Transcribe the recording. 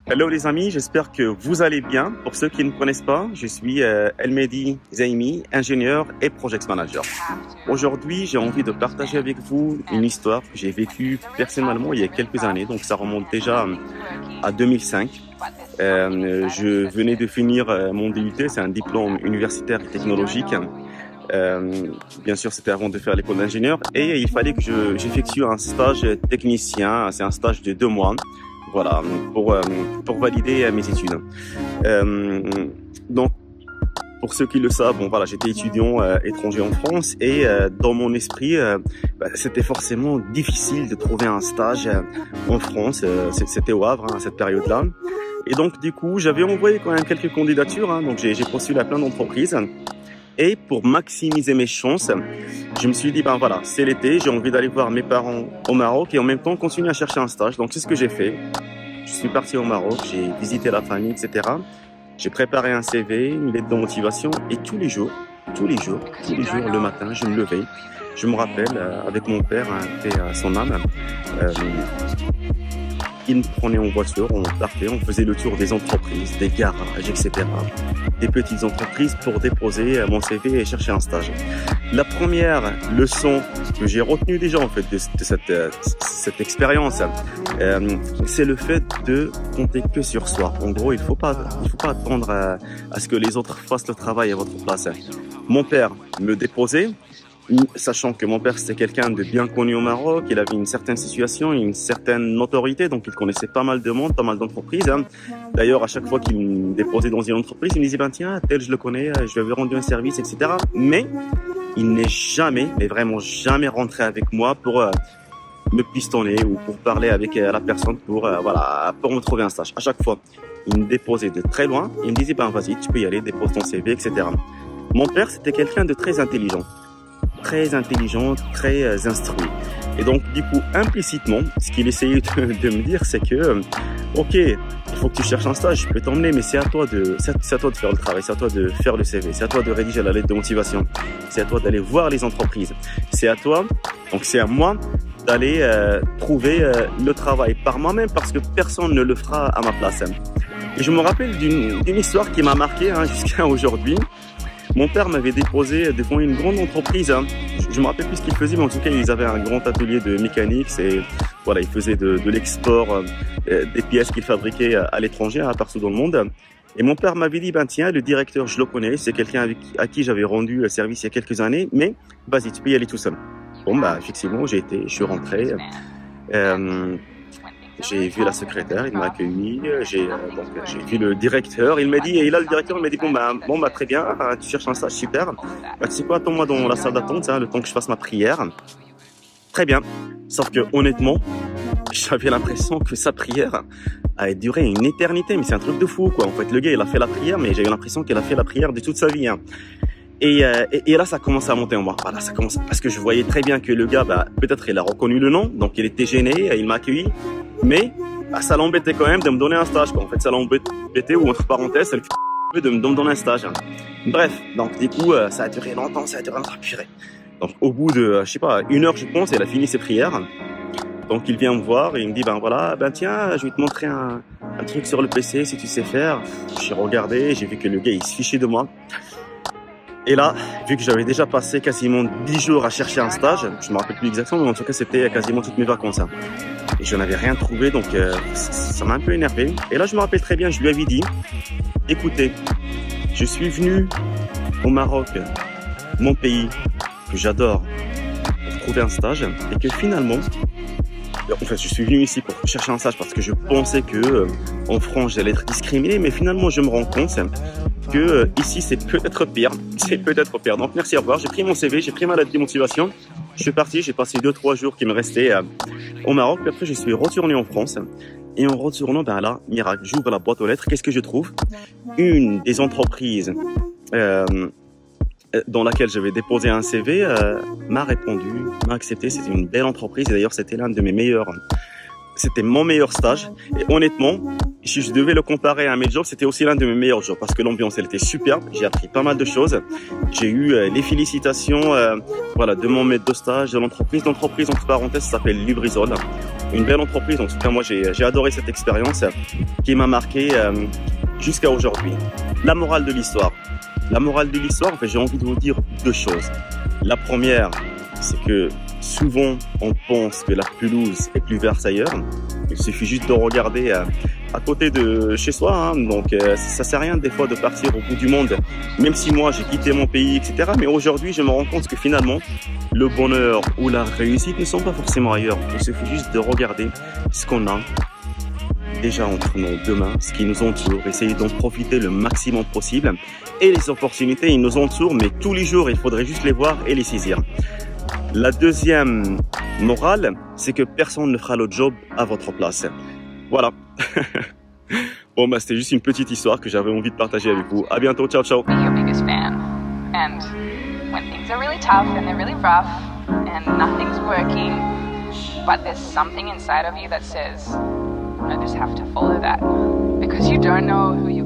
Hello les amis, j'espère que vous allez bien. Pour ceux qui ne me connaissent pas, je suis Elmedi Zaimi, ingénieur et project manager. Aujourd'hui, j'ai envie de partager avec vous une histoire que j'ai vécue personnellement il y a quelques années, donc ça remonte déjà à 2005. Je venais de finir mon DUT, c'est un diplôme universitaire et technologique. Bien sûr, c'était avant de faire l'école d'ingénieur et il fallait que j'effectue un stage technicien, c'est un stage de 2 mois. Voilà, pour valider mes études. Donc, pour ceux qui le savent, bon voilà, j'étais étudiant étranger en France et dans mon esprit, c'était forcément difficile de trouver un stage en France. C'était au Havre à cette période-là. Et donc, du coup, j'avais envoyé quand même quelques candidatures. Donc, j'ai postulé à plein d'entreprises. Et pour maximiser mes chances, je me suis dit, ben voilà, c'est l'été, j'ai envie d'aller voir mes parents au Maroc et en même temps continuer à chercher un stage. Donc c'est ce que j'ai fait. Je suis parti au Maroc, j'ai visité la famille, etc. J'ai préparé un CV, une lettre de motivation et tous les jours, le matin, je me levais. Je me rappelle, avec mon père, paix à son âme, il me prenait en voiture, on partait, on faisait le tour des entreprises, des garages, etc. Des petites entreprises pour déposer mon CV et chercher un stage. La première leçon que j'ai retenue déjà en fait de cette expérience, c'est le fait de compter que sur soi. En gros, il faut pas attendre à ce que les autres fassent le travail à votre place. Mon père me déposait, sachant que mon père c'était quelqu'un de bien connu au Maroc, il avait une certaine situation, une certaine notoriété, donc il connaissait pas mal de monde, pas mal d'entreprises. D'ailleurs, à chaque fois qu'il me déposait dans une entreprise, il me disait, ben tiens, tel je le connais, je lui avais rendu un service, etc. Mais il n'est jamais, mais vraiment jamais rentré avec moi pour me pistonner ou pour parler avec la personne pour me trouver un stage. À chaque fois, il me déposait de très loin, il me disait, ben vas-y, tu peux y aller, dépose ton CV, etc. Mon père, c'était quelqu'un de très intelligent, très instruit. Et donc, du coup, implicitement, ce qu'il essayait de me dire, c'est que, ok, il faut que tu cherches un stage, je peux t'emmener, mais c'est à toi de faire le travail, c'est à toi de faire le CV, c'est à toi de rédiger la lettre de motivation, c'est à toi d'aller voir les entreprises, c'est à toi, donc c'est à moi d'aller trouver le travail par moi-même parce que personne ne le fera à ma place. Et je me rappelle d'une histoire qui m'a marqué jusqu'à aujourd'hui. Mon père m'avait déposé devant une grande entreprise. Je me rappelle plus ce qu'il faisait, mais en tout cas, ils avaient un grand atelier de mécanique. Et voilà, ils faisaient de l'export des pièces qu'ils fabriquaient à l'étranger, partout dans le monde. Et mon père m'avait dit, ben tiens, le directeur, je le connais, c'est quelqu'un à qui j'avais rendu service il y a quelques années, mais vas-y, tu peux y aller tout seul. Bon, bah effectivement, je suis rentré. J'ai vu la secrétaire, il m'a accueilli, j'ai vu le directeur, il m'a dit, et là le directeur il m'a dit, bon bah très bien, tu cherches un stage, super, bah, tu sais quoi, attends-moi dans la salle d'attente, le temps que je fasse ma prière. Très bien, sauf que honnêtement, j'avais l'impression que sa prière a duré une éternité, mais c'est un truc de fou quoi, en fait le gars il a fait la prière, mais j'ai eu l'impression qu'il a fait la prière de toute sa vie. Et là, ça commence à monter en moi. Voilà, ça commence parce que je voyais très bien que le gars, peut-être il a reconnu le nom, donc il était gêné, il m'a accueilli, mais ça l'embêtait quand même de me donner un stage. Quoi. En fait, ça l'embêtait ou entre parenthèses, ça le fait de me donner un stage. Bref, donc du coup, ça a duré longtemps, purée. Donc au bout de, je sais pas, 1 heure, je pense, il a fini ses prières. Donc il vient me voir et il me dit, tiens, je vais te montrer un truc sur le PC si tu sais faire. J'ai regardé, j'ai vu que le gars il se fichait de moi. Et là, vu que j'avais déjà passé quasiment 10 jours à chercher un stage, je me rappelle plus exactement, mais en tout cas c'était quasiment toutes mes vacances. Et je n'avais rien trouvé, donc ça m'a un peu énervé. Et là, je me rappelle très bien, je lui avais dit, écoutez, je suis venu au Maroc, mon pays, que j'adore, pour trouver un stage, et que finalement, en fait, je suis venu ici pour chercher un stage parce que je pensais que en France j'allais être discriminé, mais finalement je me rends compte que ici c'est peut-être pire. Donc merci, au revoir. J'ai pris mon CV, j'ai pris ma lettre de motivation. Je suis parti, j'ai passé 2-3 jours qui me restaient au Maroc. Puis après je suis retourné en France. Et en retournant, là, miracle, j'ouvre la boîte aux lettres. Qu'est-ce que je trouve? Une des entreprises dans laquelle j'avais déposé un CV m'a répondu, m'a accepté. C'était une belle entreprise et d'ailleurs c'était l'un de mes meilleurs c'était mon meilleur stage. Et honnêtement, si je devais le comparer à mes jobs, c'était aussi l'un de mes meilleurs jobs parce que l'ambiance, elle était superbe. J'ai appris pas mal de choses. J'ai eu les félicitations voilà, de mon maître de stage, de l'entreprise. L'entreprise, entre parenthèses, s'appelle Lubrizol. Une belle entreprise. En tout cas, moi, j'ai adoré cette expérience qui m'a marqué jusqu'à aujourd'hui. La morale de l'histoire. La morale de l'histoire, en fait, j'ai envie de vous dire deux choses. La première, c'est que souvent, on pense que la pelouse est plus verte ailleurs. Il suffit juste de regarder à côté de chez soi. Hein. Donc, ça sert à rien des fois de partir au bout du monde. Même si moi, j'ai quitté mon pays, etc. Mais aujourd'hui, je me rends compte que finalement, le bonheur ou la réussite ne sont pas forcément ailleurs. Il suffit juste de regarder ce qu'on a déjà entre nos deux mains, ce qui nous entoure, essayer d'en profiter le maximum possible. Et les opportunités, ils nous entourent, mais tous les jours, il faudrait juste les voir et les saisir. La deuxième morale, c'est que personne ne fera le job à votre place. Voilà. Bon, bah, c'était juste une petite histoire que j'avais envie de partager avec vous. À bientôt, ciao, ciao. Your biggest fan. And when things are really tough and they're really rough and nothing's working, but there's something inside of you that says, I just have to follow that because you don't know who you